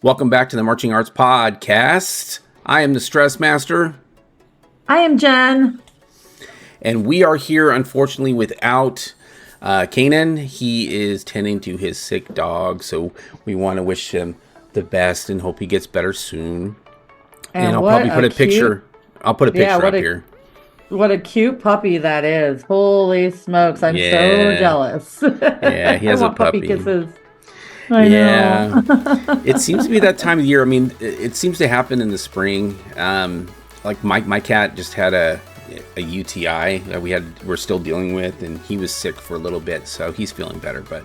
Welcome back to the Marching Arts Podcast. I am the Stress Master. I am Jen. And we are here, unfortunately, without Cainan. He is tending to his sick dog, so we want to wish him the best and hope he gets better soon. And I'll probably put a picture. I'll put a picture up here. What a cute puppy that is. Holy smokes, I'm so jealous. Yeah, he has a puppy. Kisses. I know. It seems to be that time of year. I mean, it seems to happen in the spring. Like my cat just had a UTI that we're still dealing with, and he was sick for a little bit, so he's feeling better. But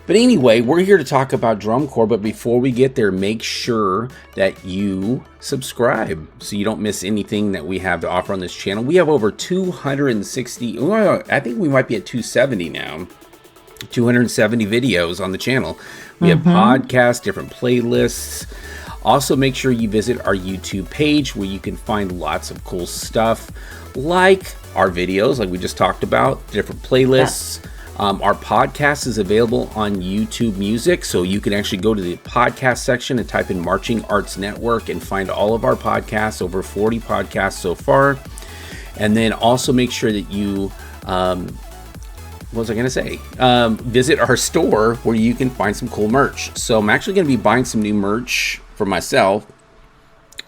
anyway, we're here to talk about drum corps. But before we get there, make sure that you subscribe so you don't miss anything that we have to offer on this channel. We have over 260. I think we might be at 270 now. 270 videos on the channel. We have podcasts, different playlists. Also, make sure you visit our YouTube page where you can find lots of cool stuff like our videos, like we just talked about, different playlists. Our podcast is available on YouTube Music, so you can actually go to the podcast section and type in Marching Arts Network and find all of our podcasts, over 40 podcasts so far. And then also make sure that you what was I going to say? Visit our store where you can find some cool merch. So I'm actually going to be buying some new merch for myself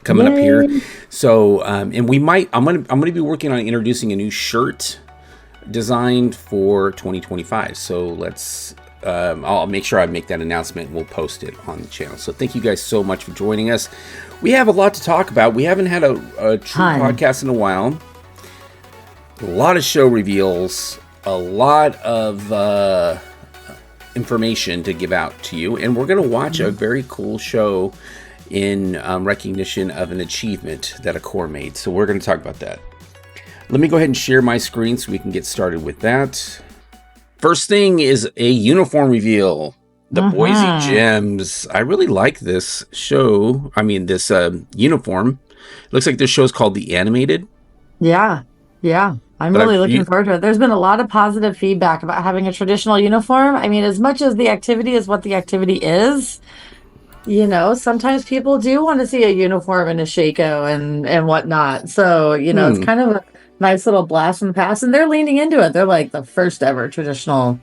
coming up here. So, and I'm going to be working on introducing a new shirt designed for 2025. So let's, I'll make sure I make that announcement and we'll post it on the channel. So thank you guys so much for joining us. We have a lot to talk about. We haven't had a true podcast in a while. A lot of show reveals. A lot of information to give out to you, and we're going to watch a very cool show in recognition of an achievement that a corps made. So we're going to talk about that. Let me go ahead and share my screen so we can get started with that. First thing is a uniform reveal. The Boise Gems. I really like this show. I mean, this uniform. It looks like this show is called The Animated. Yeah. I'm really looking forward to it. There's been a lot of positive feedback about having a traditional uniform. I mean, as much as the activity is what the activity is, you know, sometimes people do want to see a uniform and a shako and whatnot. So, you know, it's kind of a nice little blast from the past. And they're leaning into it. They're like the first ever traditional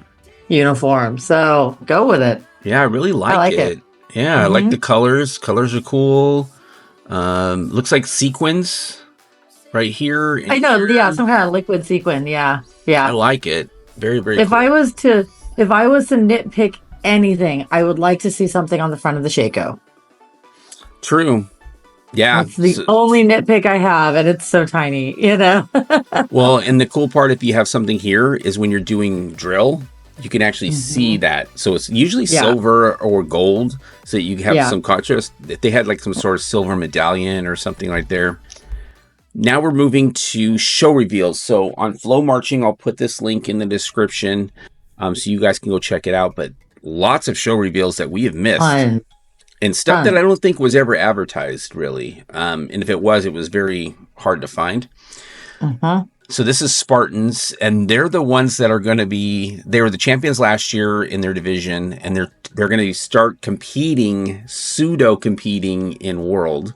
uniform. So go with it. Yeah, I really like it. Yeah, I like the colors. Colors are cool. Looks like sequins. Right here. I know, some kind of liquid sequin. Yeah. I like it. Very, very cool. If I was to nitpick anything, I would like to see something on the front of the shako. True. Yeah. That's the only nitpick I have, and it's so tiny, you know? Well, and the cool part, if you have something here, is when you're doing drill, you can actually see that. So it's usually silver or gold, so that you have some contrast. If they had like some sort of silver medallion or something like there. Now we're moving to show reveals. So on Flow Marching, I'll put this link in the description so you guys can go check it out. But lots of show reveals that we have missed. And stuff that I don't think was ever advertised, really. And if it was very hard to find. So this is Spartans, and they're the ones that are going to be, they were the champions last year in their division, and they're going to start pseudo-competing in World.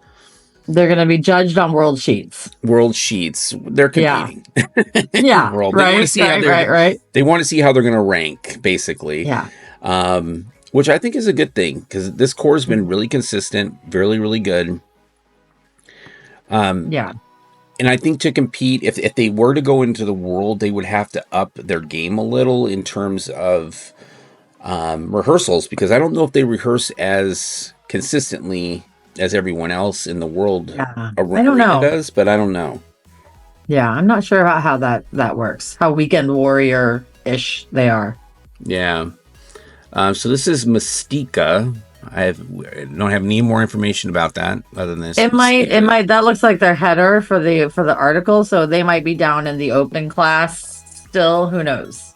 They're going to be judged on world sheets. They're competing. Yeah. World. Right. They want to see how they're going to rank, basically. Yeah. Which I think is a good thing, because this corps has been really consistent, really, really good. And I think to compete, if they were to go into the world, they would have to up their game a little in terms of rehearsals, because I don't know if they rehearse as consistently as everyone else in the world arena does, but I don't know. Yeah, I'm not sure about how that works. How weekend warrior-ish they are. Yeah. So this is Mystica. I don't have any more information about that other than this. It might. That looks like their header for the article, so they might be down in the opening class still. Who knows?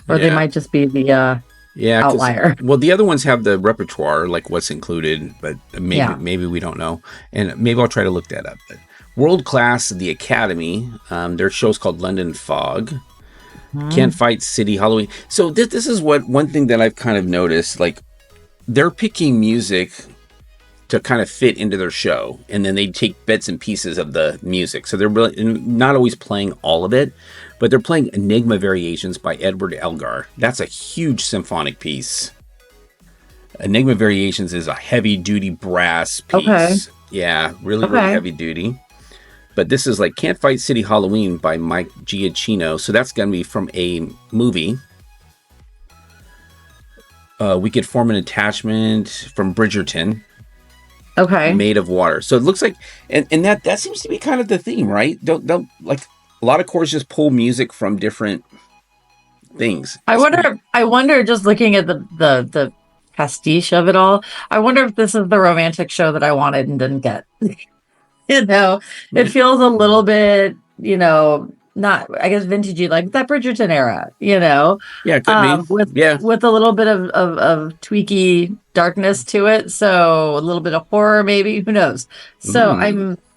Or they might just be the outlier. Well, the other ones have the repertoire, like what's included, but maybe we don't know, and maybe I'll try to look that up. But World Class, the Academy, their show's called London Fog. Can't Fight City Halloween. So this is one thing that I've kind of noticed, like they're picking music to kind of fit into their show, and then they take bits and pieces of the music. So they're really not always playing all of it, but they're playing Enigma Variations by Edward Elgar. That's a huge symphonic piece. Enigma Variations is a heavy-duty brass piece. Okay. Yeah, really heavy-duty. But this is like Can't Fight City Halloween by Mike Giacchino. So that's going to be from a movie. We could form an attachment from Bridgerton. Okay. Made of Water. So it looks like, and that seems to be kind of the theme, right? Don't like a lot of chords just pull music from different things. I wonder, just looking at the pastiche of it all, I wonder if this is the romantic show that I wanted and didn't get. It feels a little bit, not, I guess, vintagey, like that Bridgerton era, Yeah, it could be. With a little bit of tweaky darkness to it. So a little bit of horror, maybe, who knows? So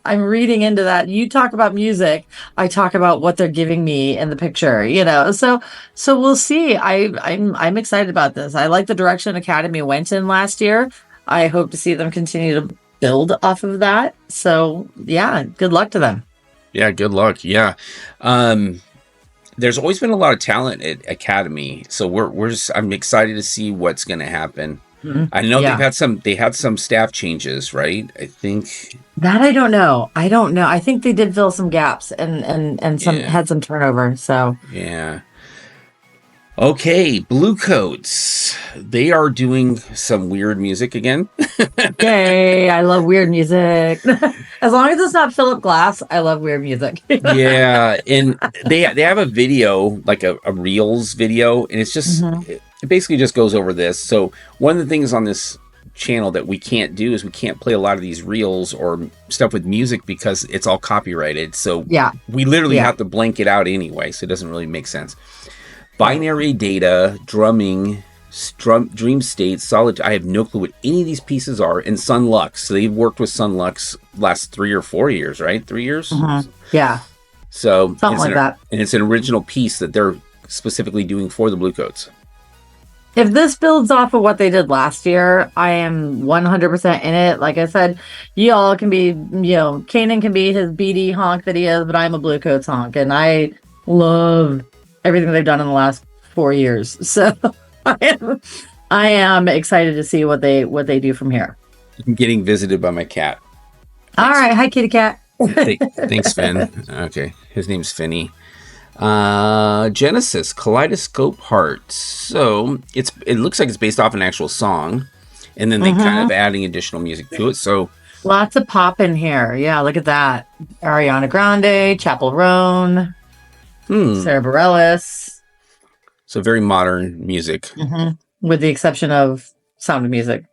I'm reading into that. You talk about music, I talk about what they're giving me in the picture, so we'll see. I'm excited about this. I like the direction Academy went in last year. I hope to see them continue to build off of that. So yeah, good luck to them. Yeah, good luck. Yeah. There's always been a lot of talent at Academy. So I'm excited to see what's going to happen. Mm-hmm. I know they had some staff changes, right? I think that I don't know. I think they did fill some gaps and had some turnover. So yeah. Okay, Bluecoats. They are doing some weird music again. Yay, I love weird music. As long as it's not Philip Glass, I love weird music. Yeah, and they have a video, like a Reels video, and it's just, it basically just goes over this. So one of the things on this channel that we can't do is we can't play a lot of these Reels or stuff with music because it's all copyrighted. So we literally have to blank it out anyway, so it doesn't really make sense. Binary Data, Drumming, Dream State, Solid. I have no clue what any of these pieces are. And Sun Lux. So they've worked with Sun Lux last 3 or 4 years, right? 3 years? Mm-hmm. Yeah. So something like that. And it's an original piece that they're specifically doing for the Bluecoats. If this builds off of what they did last year, I am 100% in it. Like I said, y'all can be, Cainan can be his BD honk that he is, but I'm a Bluecoats honk. And I love everything they've done in the last 4 years. So I am excited to see what they do from here. I'm getting visited by my cat. All right. Hi, kitty cat. Thanks, Finn. Okay. His name's Finny. Genesis, Kaleidoscope Heart. So it looks like it's based off an actual song. And then they kind of adding additional music to it. So lots of pop in here. Yeah, look at that. Ariana Grande, Chappell Roan. Sarah Bareilles. So very modern music. With the exception of Sound of Music.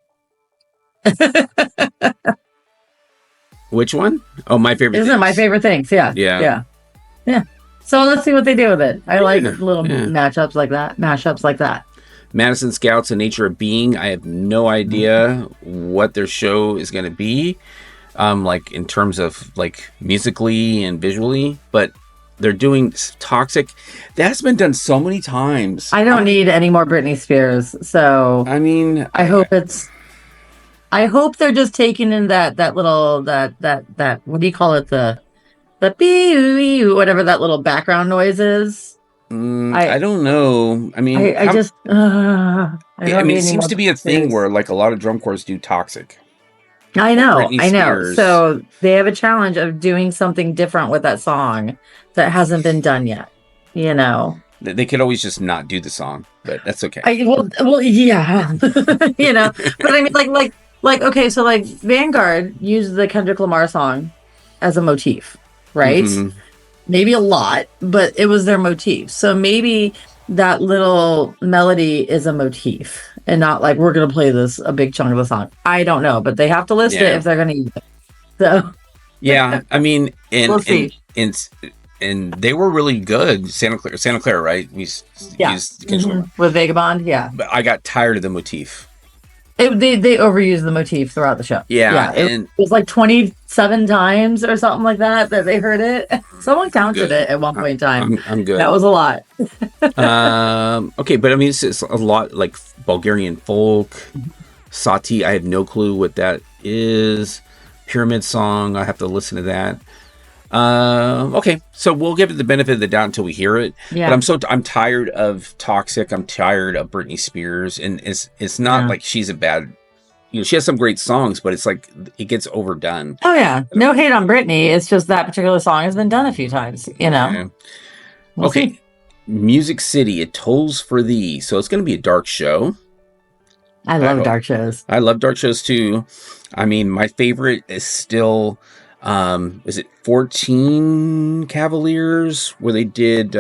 Which one? Oh, My Favorite Things. Isn't it My Favorite Things? Yeah. So let's see what they do with it. I like little mashups like that. Madison Scouts, A Nature of Being. I have no idea what their show is going to be, like in terms of like musically and visually, but they're doing Toxic. That's been done so many times. I don't need any more Britney Spears. So I mean, I hope they're just taking in that little that what do you call it, the bee, whatever that little background noise is. I don't know. I mean, it seems to be a thing where like a lot of drum corps do Toxic. I know. So they have a challenge of doing something different with that song that hasn't been done yet. They could always just not do the song, but that's okay. Well, yeah. But I mean, like okay, so like Vanguard used the Kendrick Lamar song as a motif, right? Maybe a lot, but it was their motif. So maybe that little melody is a motif and not like we're going to play this a big chunk of the song. I don't know, but they have to list it if they're going to use it. So yeah, I mean, we'll see. And they were really good. Santa Clara, right? We used with Vagabond, But I got tired of the motif. They overused the motif throughout the show. It was like 27 times or something like that they heard it. Someone counted it at one point in time. I'm good. That was a lot. Okay, but I mean, it's a lot like Bulgarian folk. Sati, I have no clue what that is. Pyramid Song, I have to listen to that. Okay, so we'll give it the benefit of the doubt until we hear it. Yeah. But I'm tired of Toxic. I'm tired of Britney Spears, and it's not like she's a bad. She has some great songs, but it's like it gets overdone. Oh yeah, no hate on Britney. It's just that particular song has been done a few times. Yeah. We'll see. Music City, It Tolls for Thee. So it's going to be a dark show. I love dark shows. I love dark shows too. I mean, my favorite is still. Is it 14 Cavaliers where they did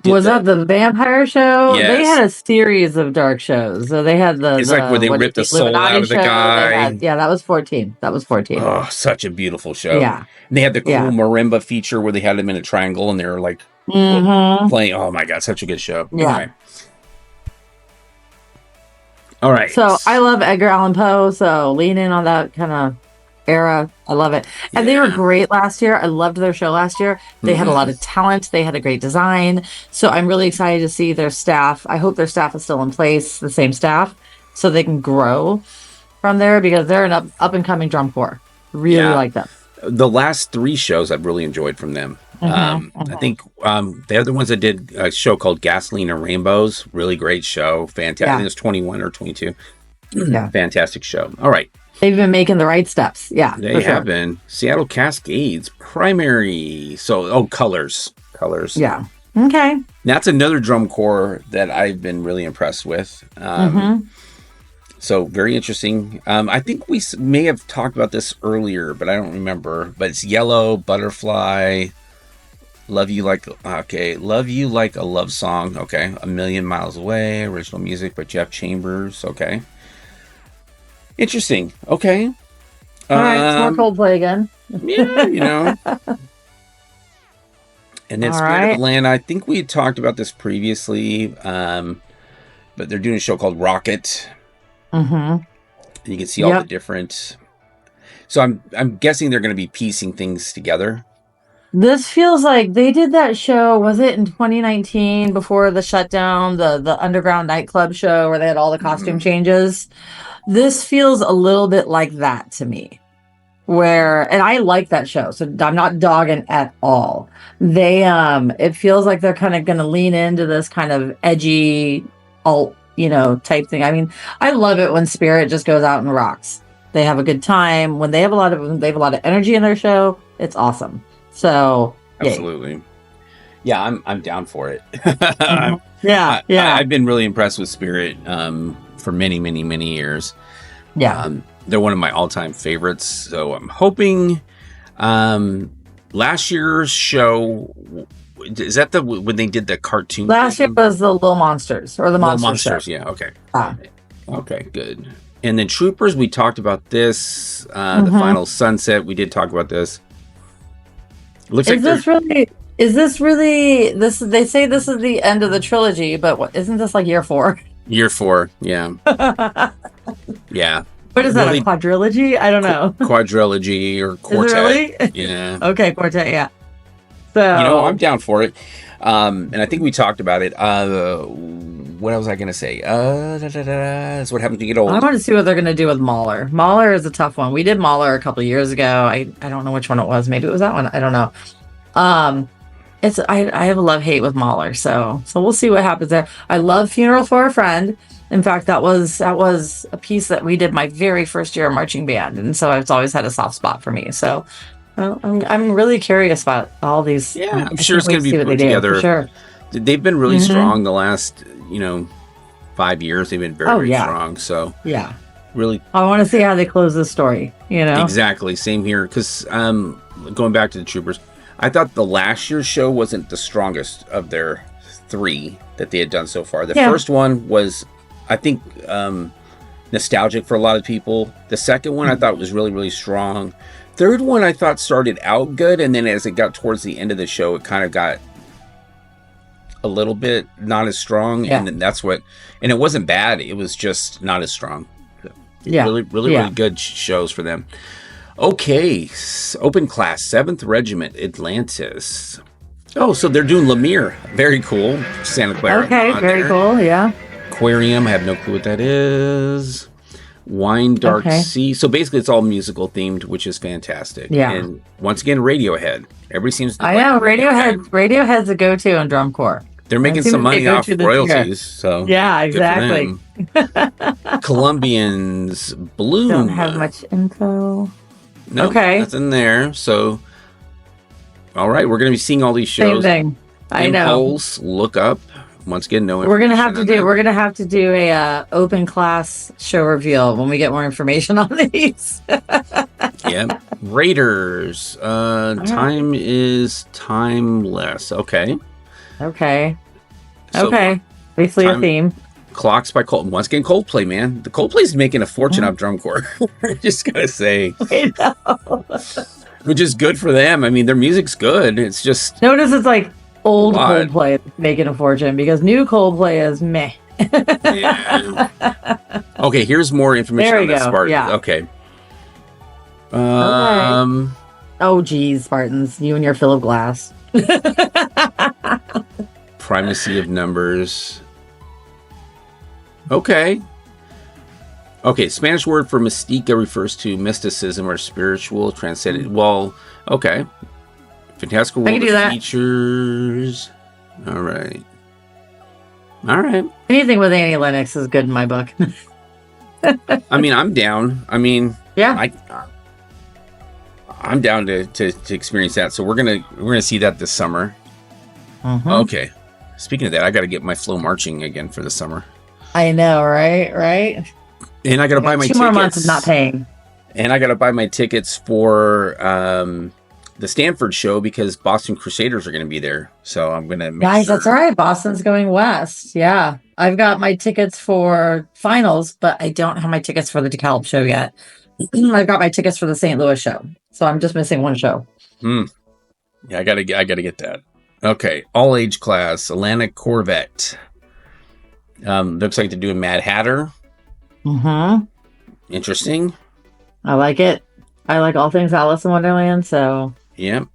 was that the vampire show? Yes. They had a series of dark shows. So they had it's like where they ripped the soul out of the guy. That was 14. Oh, such a beautiful show. Yeah. And they had the cool marimba feature where they had them in a triangle and they were like playing. Oh my God, such a good show. Yeah. Anyway. All right. So I love Edgar Allan Poe. So lean in on that kind of era. I love it. And they were great last year. I loved their show last year. They had a lot of talent. They had a great design. So I'm really excited to see their staff. I hope their staff is still in place, the same staff, so they can grow from there because they're an up and coming drum corps. Really like them. The last 3 shows I've really enjoyed from them. I think they're the ones that did a show called Gasoline and Rainbows. Really great show. Fantastic. I think it was 21 or 22. Yeah. Fantastic show. All right. They've been making the right steps. Yeah. They have been. Seattle Cascades, Primary. So, Colors. Yeah. Okay. That's another drum corps that I've been really impressed with. So, very interesting. I think we may have talked about this earlier, but I don't remember. But it's Yellow, Butterfly, Love You Like a Love Song. Okay. A Million Miles Away, original music by Jeff Chambers. Okay. Interesting. Okay. All right. It's more Coldplay again. Yeah, And then Spirit of Land. I think we had talked about this previously, but they're doing a show called Rocket. And you can see all the different. So I'm guessing they're going to be piecing things together. This feels like they did that show. Was it in 2019 before the shutdown, the underground nightclub show where they had all the costume changes? This feels a little bit like that to me. And I like that show, so I'm not dogging at all. They it feels like they're kind of going to lean into this kind of edgy alt, type thing. I mean, I love it when Spirit just goes out and rocks. They have a good time. When they have a lot of energy in their show, it's awesome. So absolutely. Yeah, I'm down for it. Yeah. I've been really impressed with Spirit for many, many, many years. Yeah. They're one of my all-time favorites. So I'm hoping last year's show, is that when they did the cartoon? Last year was the Little Monsters or the Monsters. Yeah, okay. Okay, good. And then Troopers, we talked about this. The Final Sunset, we did talk about this. Looks is this really they say this is the end of the trilogy, but isn't this like year 4? Year 4, yeah. Yeah. What is that, a quadrilogy? I don't know. Quadrilogy or quartet. Is it really? Yeah. Okay, quartet, yeah. So I'm down for it. And I think we talked about it. What was I going to say? That's what happens when you get old. I want to see what they're going to do with Mahler. Mahler is a tough one. We did Mahler a couple of years ago. I don't know which one it was. Maybe it was that one. I don't know. I have a love-hate with Mahler, so we'll see what happens there. I love Funeral for a Friend. In fact, that was a piece that we did my very first year of marching band, and so it's always had a soft spot for me. So I'm really curious about all these. Yeah, I'm sure it's going to be put together. For sure. They've been really strong the last 5 years. They've been very strong. So yeah, really, I want to see how they close this story. Exactly. Same here. Because going back to the Troopers, I thought the last year's show wasn't the strongest of their 3 that they had done so far. The first one was, I think, nostalgic for a lot of people. The second one I thought was really, really strong. Third one I thought started out good, and then as it got towards the end of the show, it kind of got a little bit not as strong. And then and it wasn't bad. It was just not as strong. Yeah. Really good shows for them. Okay. Open class, 7th Regiment, Atlantis. Oh, so they're doing Lemire. Very cool. Santa Clara. Okay, very cool. Yeah. Aquarium, I have no clue what that is. Wine Dark Sea. So basically, it's all musical themed, which is fantastic. Yeah. And once again, Radiohead. Everybody seems to. I know Radiohead's a go-to in drum corps. They're making some money off royalties. So yeah, exactly. Colombians, Bloom. Don't have much info. No, that's in there. So, all right, we're going to be seeing all these shows. Same thing. I know. Impulse, Look Up. Once again, no. We're gonna have to do a open class show reveal when we get more information on these. Yeah, Raiders. Time is timeless. Okay. So, Basically a theme. Clocks by Coldplay. Once again, Coldplay, man. The Coldplay's making a fortune off drum corps. Just gotta say. I know. Which is good for them. I mean, their music's good. It's just notice it's like old Coldplay making a fortune because new Coldplay is meh. Yeah. Okay, here's more information on the Spartans. Yeah. Okay. Oh geez, Spartans, you and your fill of glass. Primacy of numbers. Okay. Spanish word for mystica refers to mysticism or spiritual transcendent. Well, okay. Fantastical world of features. All right. Anything with Annie Lennox is good in my book. I mean, I'm down. I mean, yeah. I'm down to experience that. So we're gonna see that this summer. Mm-hmm. Okay. Speaking of that, I got to get my flow marching again for the summer. I know, right? And I got to buy my tickets. 2 more months of not paying. And I got to buy my tickets for the Stanford show because Boston Crusaders are going to be there. So I'm going to make Guys, sure. that's all right. Boston's going west. Yeah. I've got my tickets for finals, but I don't have my tickets for the DeKalb show yet. I've got my tickets for the St. Louis show. So I'm just missing one show. Yeah, I got to get that. Okay. All age class, Atlantic Corvette. Looks like they're doing Mad Hatter. Mm-hmm. Interesting. I like it. I like all things Alice in Wonderland, so. Yep.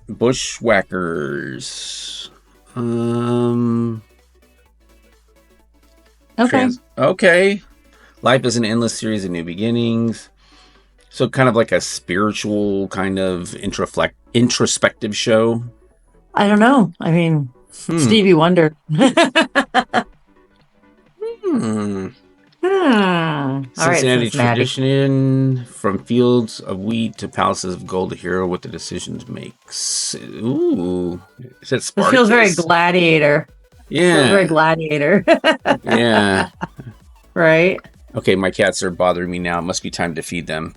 Bushwhackers. Okay. Life is an endless series of new beginnings. So kind of like a spiritual kind of introspective show. I don't know. I mean, Stevie Wonder. Cincinnati tradition, from fields of wheat to palaces of gold, a hero with the decisions makes. Ooh, is that Spartacus? It feels very Gladiator. Yeah, feels very Gladiator. Yeah, right. Okay, my cats are bothering me now. It must be time to feed them.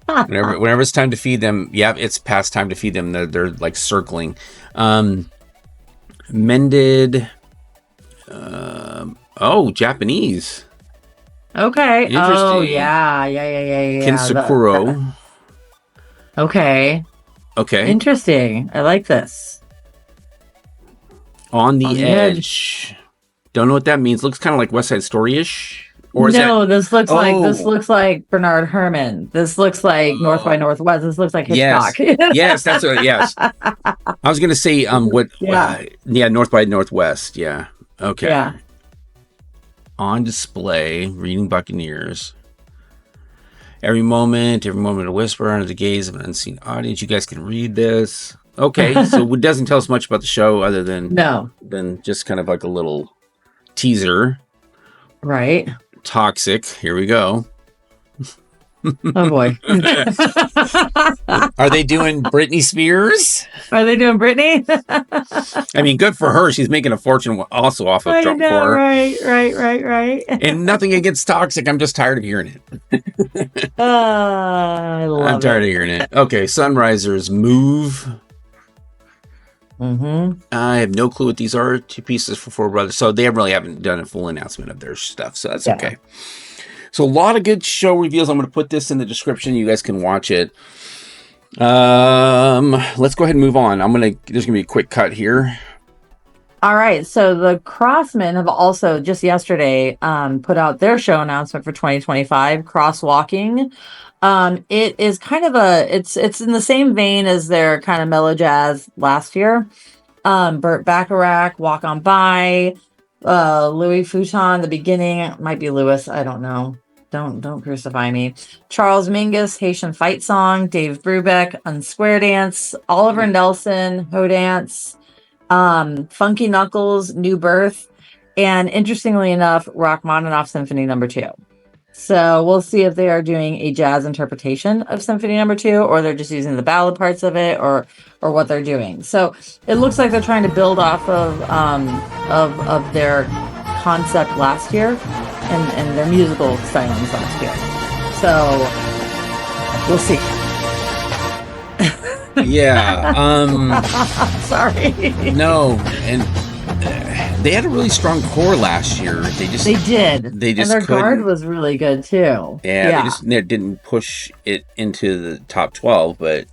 Whenever it's time to feed them, it's past time to feed them. They're like circling. Mended. Japanese. Okay. Interesting. Oh, yeah. Kinsakuro. Okay. Interesting. I like this. On the Edge. Don't know what that means. Looks kind of like West Side Story-ish. Or is this looks like Bernard Herrmann. This looks like North by Northwest. This looks like Hitchcock. Yes, that's what. Yes, I was going to say North by Northwest. Yeah. Okay. Yeah. On display, reading Buccaneers. Every moment a whisper under the gaze of an unseen audience. You guys can read this. Okay, so it doesn't tell us much about the show other than just kind of like a little teaser. Right. Toxic. Here we go. Oh boy. Are they doing Britney Spears? Are they doing Britney? I mean, good for her. She's making a fortune also off of drum corps. Right. And nothing against Toxic. I'm just tired of hearing it. I'm tired of hearing it. Okay, Sunrisers Move. Mm-hmm. I have no clue what these are. 2 pieces for 4 brothers. So they really haven't done a full announcement of their stuff. So that's okay. So a lot of good show reviews. I'm going to put this in the description. You guys can watch it. Let's go ahead and move on. There's going to be a quick cut here. All right. So the Crossmen have also just yesterday put out their show announcement for 2025, Crosswalking. It is kind of it's in the same vein as their kind of mellow jazz last year. Burt Bacharach, Walk On By. Louis Futon, The Beginning. It might be Louis. I don't know. Don't crucify me. Charles Mingus, Haitian Fight Song. Dave Brubeck, Unsquare Dance. Oliver Nelson, Ho Dance. Funky Knuckles, New Birth. And interestingly enough, Rachmaninoff Symphony No. 2. So we'll see if they are doing a jazz interpretation of Symphony No. 2, or they're just using the ballad parts of it, or what they're doing. So it looks like they're trying to build off of their concept last year and their musical stylings last year. So we'll see. Yeah. Sorry. No, and they had a really strong core last year. They did. And their guard was really good too. Yeah. They didn't push it into the top 12, but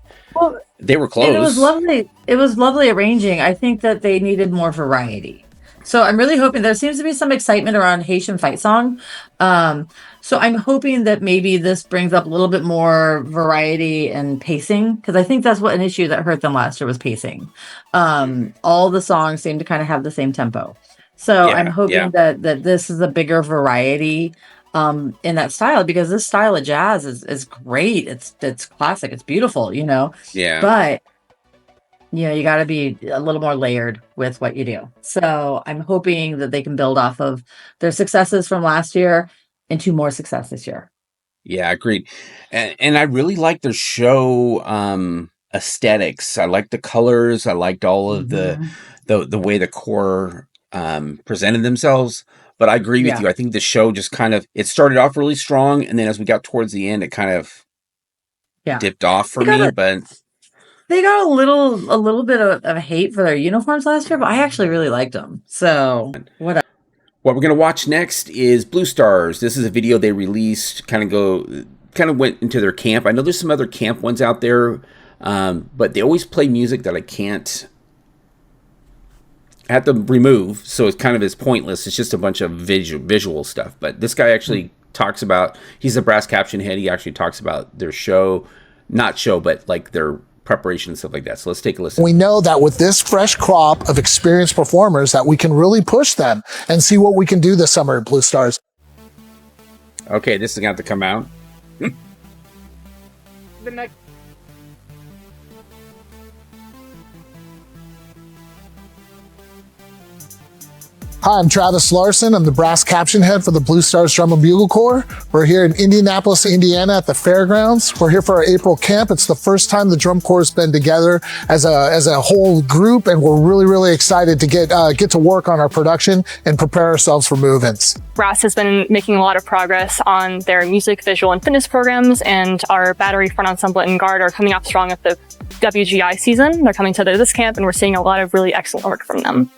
they were close. It was lovely. It was lovely arranging. I think that they needed more variety. So I'm really hoping there seems to be some excitement around Haitian Fight Song. So I'm hoping that maybe this brings up a little bit more variety and pacing, because I think that's what an issue that hurt them last year was pacing. All the songs seem to kind of have the same tempo. So I'm hoping that this is a bigger variety in that style, because this style of jazz is great. It's classic. It's beautiful, Yeah. But you got to be a little more layered with what you do. So I'm hoping that they can build off of their successes from last year into more success this year. Yeah, agreed. And I really like their show aesthetics. I like the colors. I liked all of the way the core presented themselves. But I agree with you. I think the show just it started off really strong, and then as we got towards the end, it kind of dipped off for me. But they got a little bit of hate for their uniforms last year, but I actually really liked them. So whatever. What we're going to watch next is Blue Stars. This is a video they released, kind of went into their camp. I know there's some other camp ones out there, but they always play music that I have to remove, so it's pointless. It's just a bunch of visual stuff. But this guy actually talks about, he's a brass caption head. He actually talks about their show, but like their preparation and stuff like that. So let's take a listen. We know that with this fresh crop of experienced performers that we can really push them and see what we can do this summer at Blue Stars. Okay, this is going to have to come out. The next. Hi, I'm Travis Larson. I'm the brass caption head for the Blue Stars Drum and Bugle Corps. We're here in Indianapolis, Indiana at the fairgrounds. We're here for our April camp. It's the first time the Drum Corps has been together as a whole group, and we're really, really excited to get to work on our production and prepare ourselves for move-ins. Brass has been making a lot of progress on their music, visual, and fitness programs, and our battery, front ensemble, and guard are coming off strong at the WGI season. They're coming to this camp, and we're seeing a lot of really excellent work from them.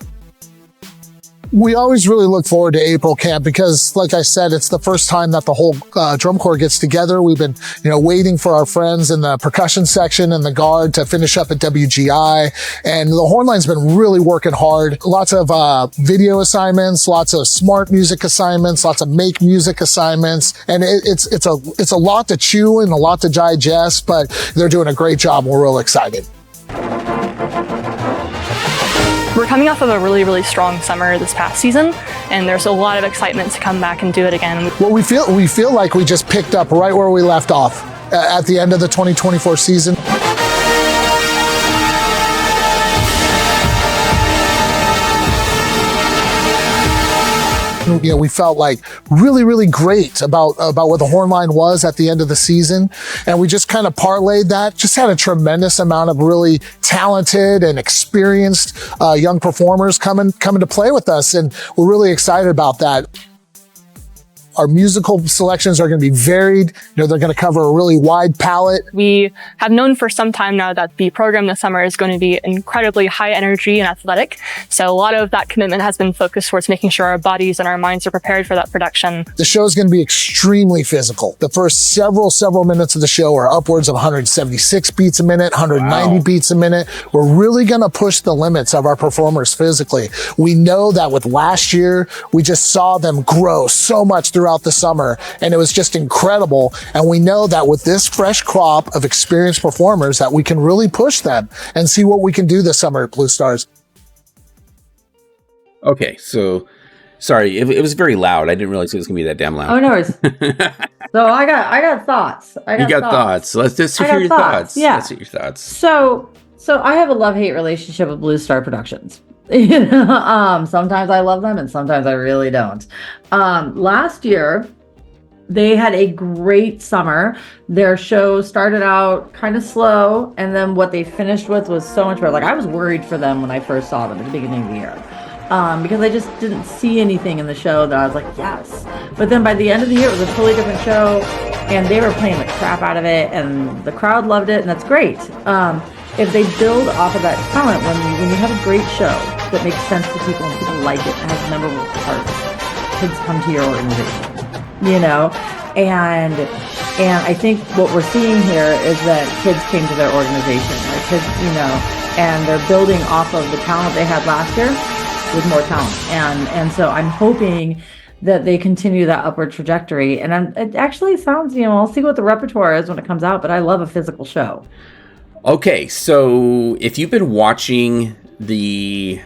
We always really look forward to April camp because, like I said, it's the first time that the whole drum corps gets together. We've been, waiting for our friends in the percussion section and the guard to finish up at WGI. And the horn line's been really working hard. Lots of video assignments, lots of smart music assignments, lots of make music assignments. And it's a lot to chew and a lot to digest, but they're doing a great job. We're real excited. We're coming off of a really, really strong summer this past season, and there's a lot of excitement to come back and do it again. Well, we feel like we just picked up right where we left off at the end of the 2024 season. We felt like really, really great about what the horn line was at the end of the season. And we just kind of parlayed that, just had a tremendous amount of really talented and experienced young performers coming to play with us. And we're really excited about that. Our musical selections are going to be varied. They're going to cover a really wide palette. We have known for some time now that the program this summer is going to be incredibly high energy and athletic. So a lot of that commitment has been focused towards making sure our bodies and our minds are prepared for that production. The show is going to be extremely physical. The first several minutes of the show are upwards of 176 beats a minute, 190 beats a minute. We're really going to push the limits of our performers physically. We know that with last year, we just saw them grow so much throughout the summer, and it was just incredible. And we know that with this fresh crop of experienced performers that we can really push them and see what we can do this summer at Blue Stars. Okay, so Sorry, it was very loud. I didn't realize it was going to be that damn loud. Oh, no worries. So I got thoughts. You got thoughts. Let's just hear your thoughts. Yeah. Let's hear your thoughts. So I have a love-hate relationship with Blue Star Productions. Sometimes I love them and sometimes I really don't. Last year, they had a great summer. Their show started out kind of slow, and then what they finished with was so much better. Like, I was worried for them when I first saw them at the beginning of the year, because I just didn't see anything in the show that I was like, yes. But then by the end of the year, it was a totally different show, and they were playing the crap out of it, and the crowd loved it, and that's great. If they build off of that talent, when you have a great show that makes sense to people and people like it and has memorable parts, kids come to your organization. And I think what we're seeing here is that kids came to their organization, like kids, and they're building off of the talent they had last year with more talent. And so I'm hoping that they continue that upward trajectory. And it actually sounds, I'll see what the repertoire is when it comes out, but I love a physical show. Okay, so if you've been watching the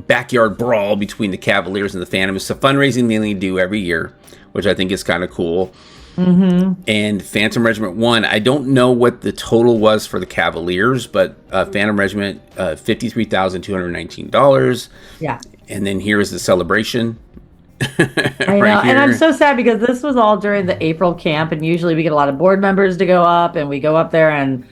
backyard brawl between the Cavaliers and the Phantom, it's a fundraising thing they do every year, which I think is kind of cool. Mm-hmm. And Phantom Regiment won. I don't know what the total was for the Cavaliers, but Phantom Regiment, $53,219. Yeah. And then here is the celebration. I know, and I'm so sad because this was all during the April camp, and usually we get a lot of board members to go up, and we go up there and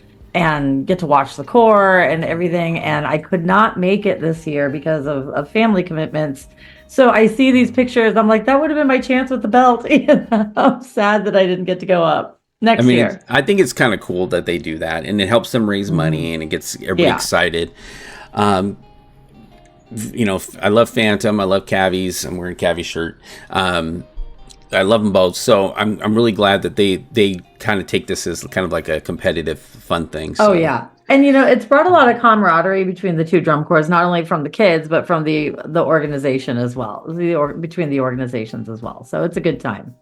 get to watch the corps and everything. And I could not make it this year because of family commitments. So I see these pictures. I'm like, that would have been my chance with the belt. I'm sad that I didn't get to go up next year. I think it's kind of cool that they do that, and it helps them raise money, and it gets everybody excited. I love Phantom. I love Cavies. I'm wearing a Cavie shirt. I love them both. So I'm really glad that they kind of take this as kind of like a competitive, fun thing. So. Oh, yeah. And, it's brought a lot of camaraderie between the two drum corps, not only from the kids, but from the organization as well, between the organizations as well. So it's a good time.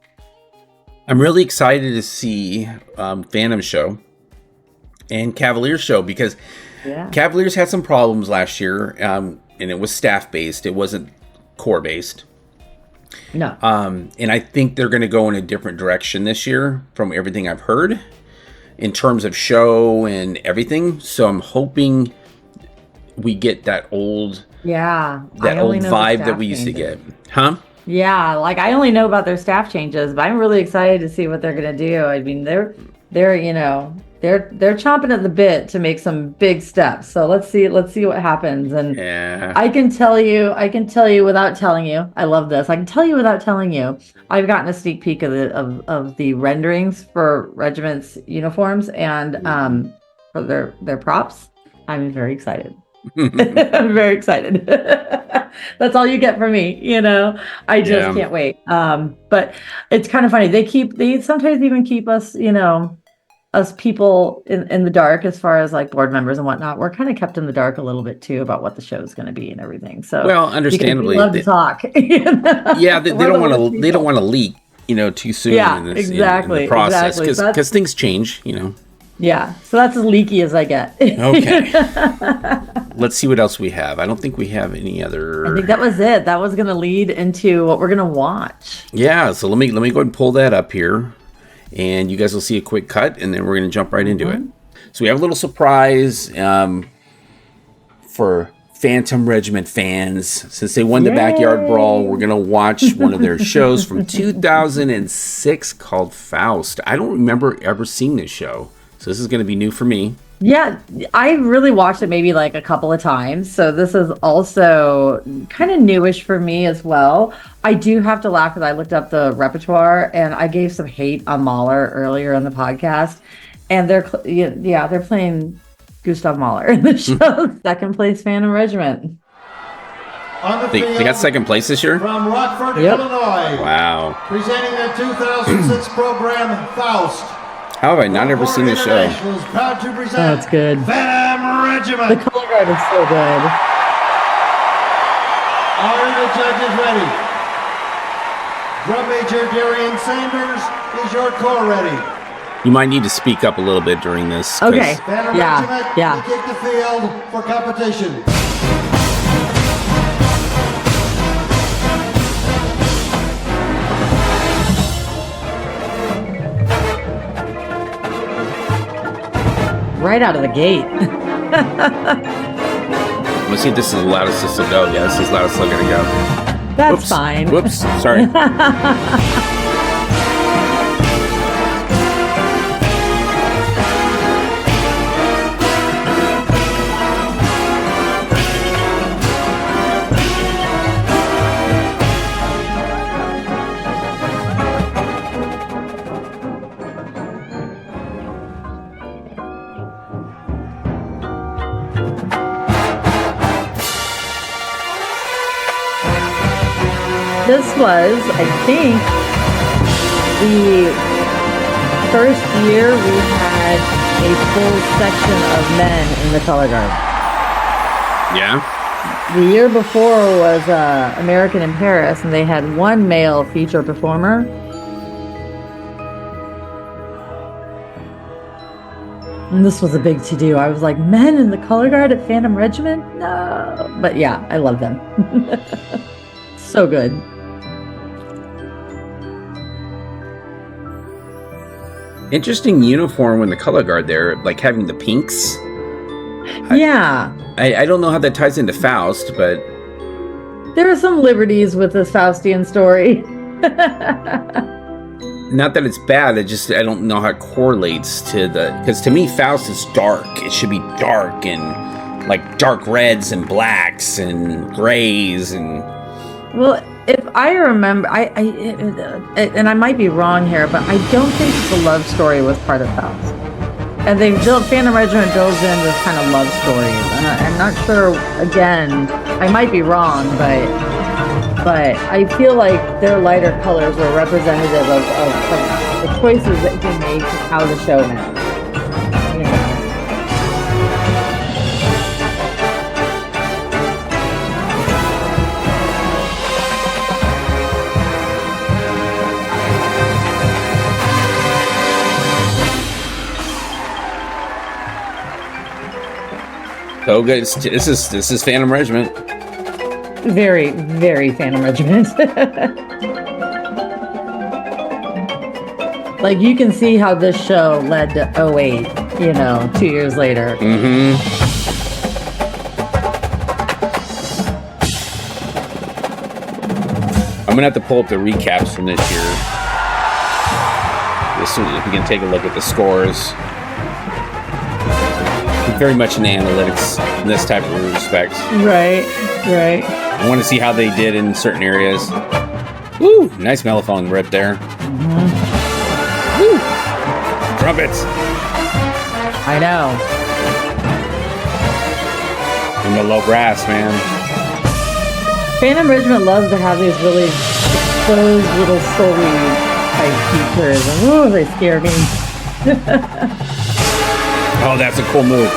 I'm really excited to see Phantom show and Cavaliers show because Cavaliers had some problems last year, and it was staff-based. It wasn't corps-based. No. And I think they're going to go in a different direction this year from everything I've heard in terms of show and everything. So I'm hoping we get that old vibe that we used to get. Huh? Yeah, like I only know about their staff changes, but I'm really excited to see what they're going to do. I mean, they're chomping at the bit to make some big steps. So let's see what happens. And I can tell you without telling you. I love this. I can tell you without telling you. I've gotten a sneak peek of the renderings for regiments uniforms and for their props. I'm very excited. I'm very excited. That's all you get from me. I just can't wait. But it's kind of funny. They sometimes even keep us, us people in the dark as far as like board members and whatnot. We're kind of kept in the dark a little bit too about what the show is going to be and everything. So understandably, we love to talk. They don't want to leak, too soon. In the process because things change. Yeah, so that's as leaky as I get. Okay. Let's see what else we have. I don't think we have any other. I think that was it. That was going to lead into what we're going to watch. Yeah, so let me go ahead and pull that up here. And you guys will see a quick cut, and then we're going to jump right into it. So we have a little surprise for Phantom Regiment fans. Since they won the Backyard Brawl, we're going to watch one of their shows from 2006 called Faust. I don't remember ever seeing this show, so this is going to be new for me. Yeah, I really watched it maybe like a couple of times. So this is also kind of newish for me as well. I do have to laugh because I looked up the repertoire and I gave some hate on Mahler earlier in the podcast. And they're playing Gustav Mahler in the show. Second place Phantom Regiment. They got second place this year? From Rockford, Illinois. Wow. Presenting the 2006 program Faust. How have I not ever seen this show? Proud to present it's good. Phantom Regiment. The color guard is so good. Are the judges ready? Drum Major Darian Sanders, is your corps ready? You might need to speak up a little bit during this. Okay. Phantom Regiment, you take the field for competition. right out of the gate. Let's see if this is the loudest this will go. Yeah, this is the loudest I'm gonna go. That's Whoops. fine. Whoops. Sorry. This was, I think, the first year we had a full section of men in the color guard. Yeah. The year before was American in Paris, and they had one male feature performer. And this was a big to-do. I was like, men in the color guard at Phantom Regiment? No. But yeah, I love them. So good. Interesting uniform when the color guard there, like having the pinks. Yeah. I don't know how that ties into Faust, but There are some liberties with this Faustian story. not that it's bad. I don't know how it correlates to because to me Faust is dark. It should be dark and like dark reds and blacks and grays and. Well, if I remember, and I might be wrong here, but I don't think the love story was part of Faust. And Phantom Regiment builds in this kind of love stories, and I'm not sure. Again, I might be wrong, but I feel like their lighter colors were representative of the choices that he made and how the show went. You know? So good. This is Phantom Regiment. Very, very Phantom Regiment. Like, you can see how this show led to 08, 2 years later. Mm-hmm. I'm gonna have to pull up the recaps from this year. As soon as we can take a look at the scores. Very much in the analytics in this type of respect. Right. I want to see how they did in certain areas. Woo! Nice mellophone rip there. Mm-hmm. Woo! Trumpets. I know. And the low brass, man. Phantom Regiment loves to have these really exposed little soul-y type features. And ooh, they scare me. Oh, that's a cool move.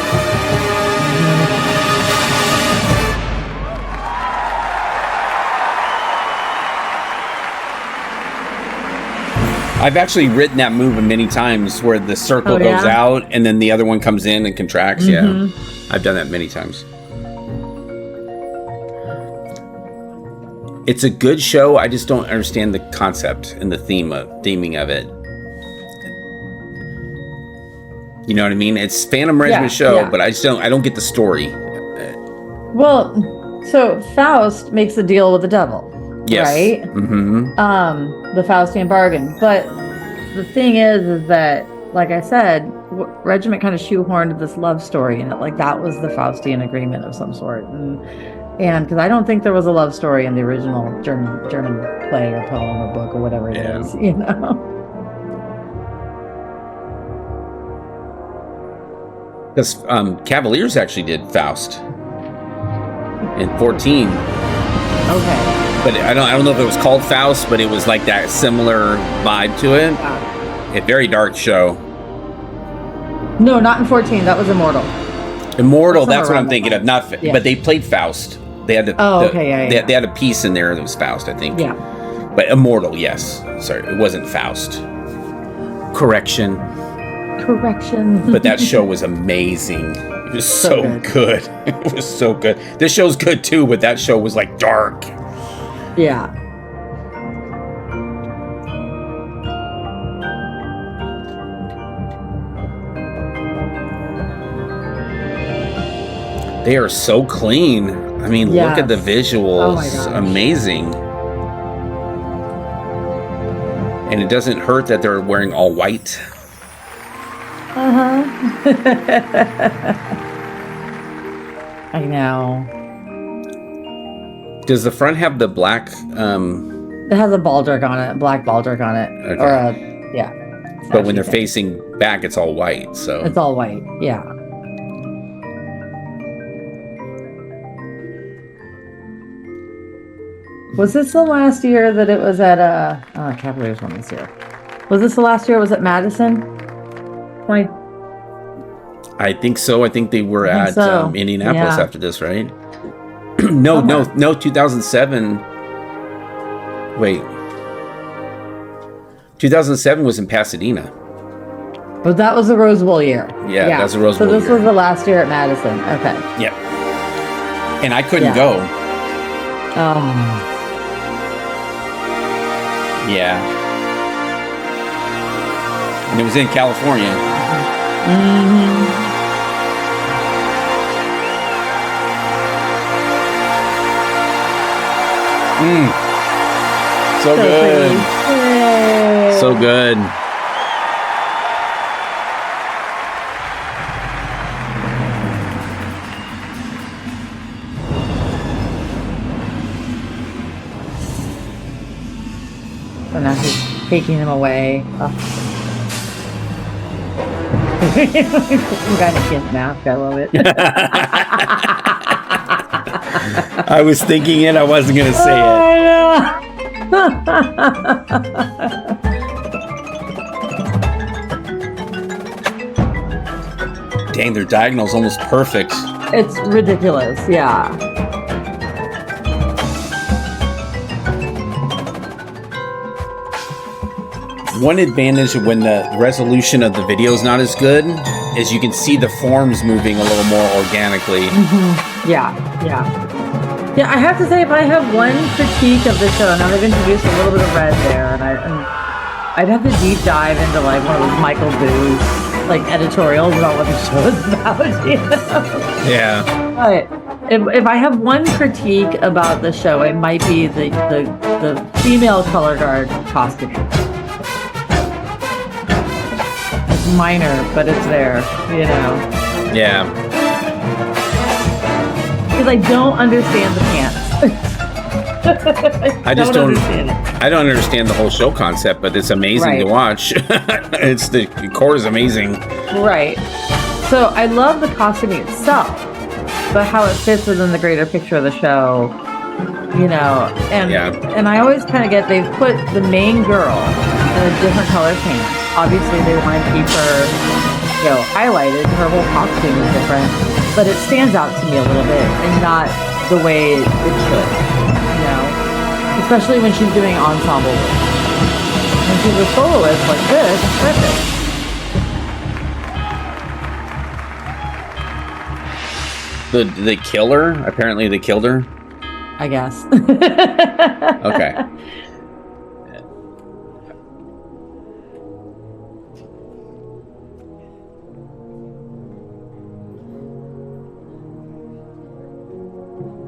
I've actually written that move many times where the circle goes out and then the other one comes in and contracts. Mm-hmm. Yeah, I've done that many times. It's a good show. I just don't understand the concept and the theming of it. You know what I mean? It's Phantom Regiment show, but I don't get the story. Well, so Faust makes a deal with the devil. Yes. Right? Mm-hmm. The Faustian bargain. But the thing is that, like I said, Regiment kind of shoehorned this love story in it. Like, that was the Faustian agreement of some sort. And because I don't think there was a love story in the original German play or poem or book or whatever it is, Because Cavaliers actually did Faust in 14. Okay. But I don't know if it was called Faust, but it was like that similar vibe to it. A very dark show. No, not in 14. That was Immortal. Immortal, that's what I'm thinking of. Not, but they played Faust. They had they had a piece in there that was Faust, I think. Yeah. But Immortal, yes. Sorry, it wasn't Faust. Correction. But that show was amazing. It was so good. It was so good. This show's good too, but that show was like dark. Yeah. They are so clean. I mean, look at the visuals. Oh my gosh. Amazing. And it doesn't hurt that they're wearing all white. I know. Does the front have the black? It has a baldric on it, black baldric on it, Okay. or yeah. But when they're facing back, it's all white. So it's all white. Yeah. Was this the last year that it was at Cavaliers won this year? Was this the last year it was at Madison? 20. I think so. I think they were at Indianapolis after this, right? No, 2007. Wait. 2007 was in Pasadena. But that was the Rose Bowl year. Yeah, that's the Rose Bowl year. So this year. was the last year at Madison. Okay. Yep. And I couldn't go. Oh. Yeah. And it was in California. Mm-hmm. So good. So good. So now he's taking him away. Oh. Some kind of kid mask. I love it. I was thinking it. I wasn't going to say it. Dang, their diagonal's almost perfect. It's ridiculous. Yeah. One advantage of when the resolution of the video is not as good is you can see the forms moving a little more organically. Mm-hmm. Yeah. Yeah, I have to say, if I have one critique of the show, now they've introduced a little bit of red there, and I'd have to deep dive into like one of those Michael Boo's like editorials about what the show is about. You know? Yeah. But if I have one critique about the show, it might be the female color guard costume. It's minor, but it's there, you know. Yeah. Because I don't understand the pants. I just don't understand it. I don't understand the whole show concept, but it's amazing to watch. It's the core is amazing. Right. So I love the costume itself, but how it fits within the greater picture of the show, you know. And I always kind of get they've put the main girl in a different color paint. Obviously, they want to keep her, you know, highlighted. Her whole costume is different, but it stands out to me a little bit, and not the way it should, you know. Especially when she's doing ensemble work. When she's a soloist like this, it's perfect. Did they kill her? Apparently, they killed her. I guess. Okay.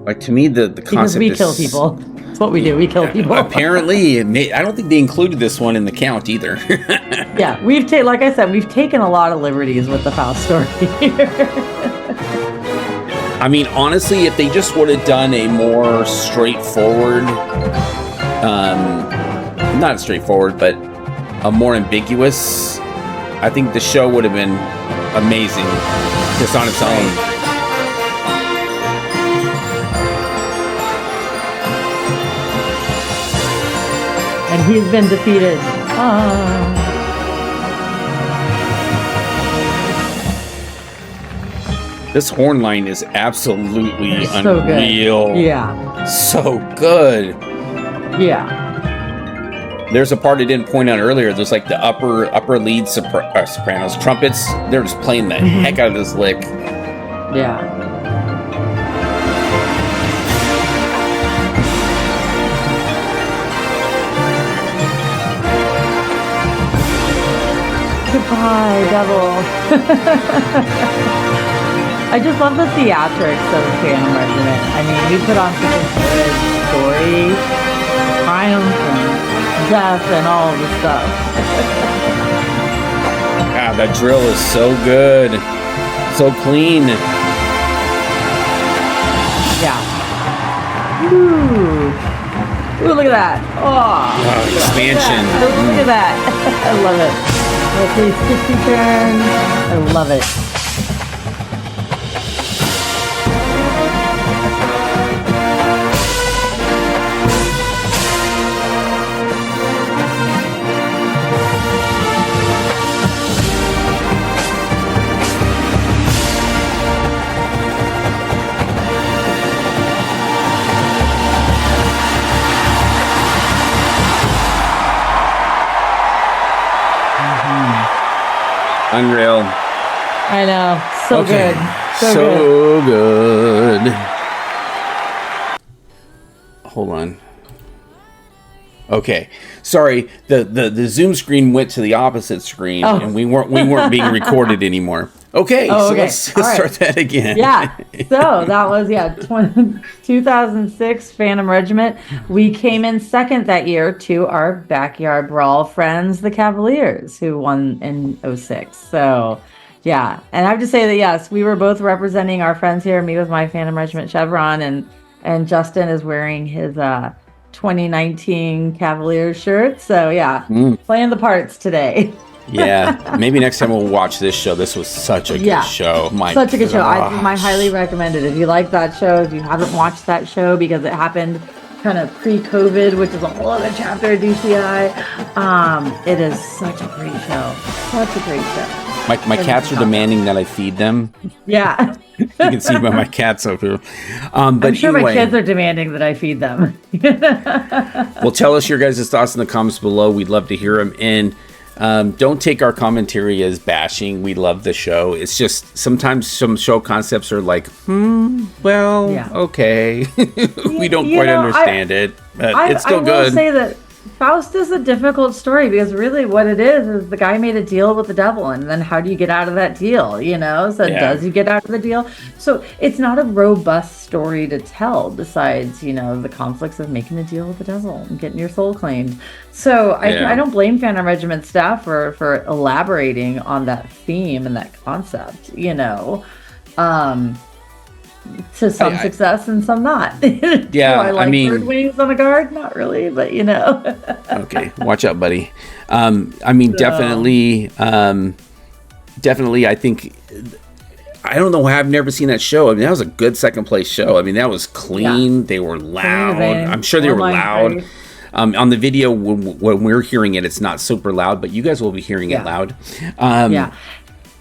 Like, to me, the concept because we is... kill people. That's what we do. We kill people. Apparently, I don't think they included this one in the count either. Yeah, like I said, we've taken a lot of liberties with the Faust story here. I mean, honestly, if they just would have done a more straightforward, not straightforward, but a more ambiguous, I think the show would have been amazing just on its own. And he's been defeated. This horn line is absolutely so unreal. Good. Yeah. So good. Yeah. There's a part I didn't point out earlier. There's like the upper lead sopranos, trumpets. They're just playing the heck out of this lick. Yeah. Goodbye, devil. I just love the theatrics of Phantom Regiment. I mean, we put on such a good story, triumph and death and all of the stuff. God, that drill is so good. So clean. Yeah. Ooh. Ooh, look at that. Oh, expansion. Look at that. I love it. The 360 turn. I love it. Unreal. I know. So okay. good. So good. Hold on. Okay. Sorry. The Zoom screen went to the opposite screen and we weren't being recorded anymore. Okay. So let's start that again. Yeah. So that was 2006 Phantom Regiment. We came in second that year to our backyard brawl friends, the Cavaliers, who won in 06. So yeah. And I have to say that yes, we were both representing our friends here, me with my Phantom Regiment chevron, and Justin is wearing his 2019 Cavaliers shirt. So yeah, playing the parts today. Yeah, maybe next time we'll watch this show. This was such a good show. Such a good show. I highly recommend it. If you like that show, if you haven't watched that show because it happened kind of pre-COVID, which is a whole other chapter of DCI, it is such a great show. Such a great show. My cats are demanding that I feed them. Yeah. You can see by my cats over here. But I'm sure anyway, my kids are demanding that I feed them. Well, tell us your guys' thoughts in the comments below. We'd love to hear them. And don't take our commentary as bashing. We love the show. It's just sometimes some show concepts are like, okay. We don't quite understand it, but it's still good. I will say that Faust is a difficult story because really what it is the guy made a deal with the devil, and then how do you get out of that deal, So does he get out of the deal? So it's not a robust story to tell besides, the conflicts of making a deal with the devil and getting your soul claimed. So I don't blame Phantom Regiment staff for elaborating on that theme and that concept, to some success and some not. Yeah, I mean, third wings on a guard, not really, but Okay, watch out, buddy. Definitely. I think. I don't know. I've never seen that show. I mean, that was a good second place show. I mean, that was clean. Yeah. They were loud. I'm sure they were loud. On the video, when we're hearing it, it's not super loud, but you guys will be hearing it loud.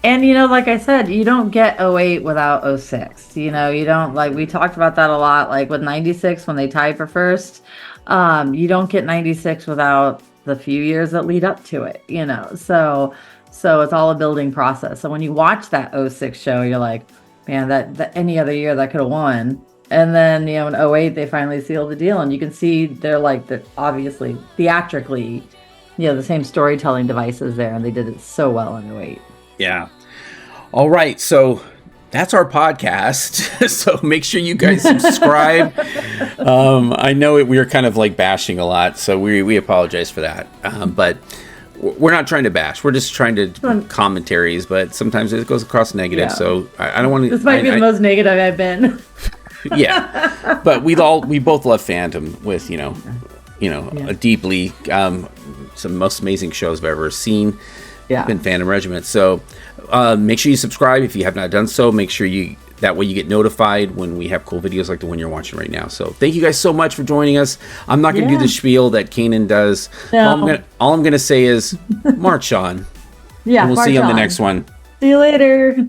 And, like I said, you don't get 08 without 06. You don't, we talked about that a lot, with 96 when they tied for first. You don't get 96 without the few years that lead up to it, So it's all a building process. So when you watch that 06 show, you're like, man, that any other year that could have won. And then, in 08, they finally sealed the deal. And you can see they're obviously, theatrically, the same storytelling devices there. And they did it so well in 08. Yeah. All right. So that's our podcast. So make sure you guys subscribe. I know we were kind of bashing a lot, so we apologize for that. But we're not trying to bash. We're just trying to commentaries, but sometimes it goes across negative. Yeah. So I don't want to. This might be the most negative I've been. Yeah. But we both love Phantom with, a deeply some most amazing shows I've ever seen. Yeah. In Phantom Regiment. So make sure you subscribe if you have not done so. Make sure that way you get notified when we have cool videos like the one you're watching right now. So thank you guys so much for joining us. I'm not going to do the spiel that Cainan does. No. All I'm going to say is march on. Yeah. And we'll see you on the next one. See you later.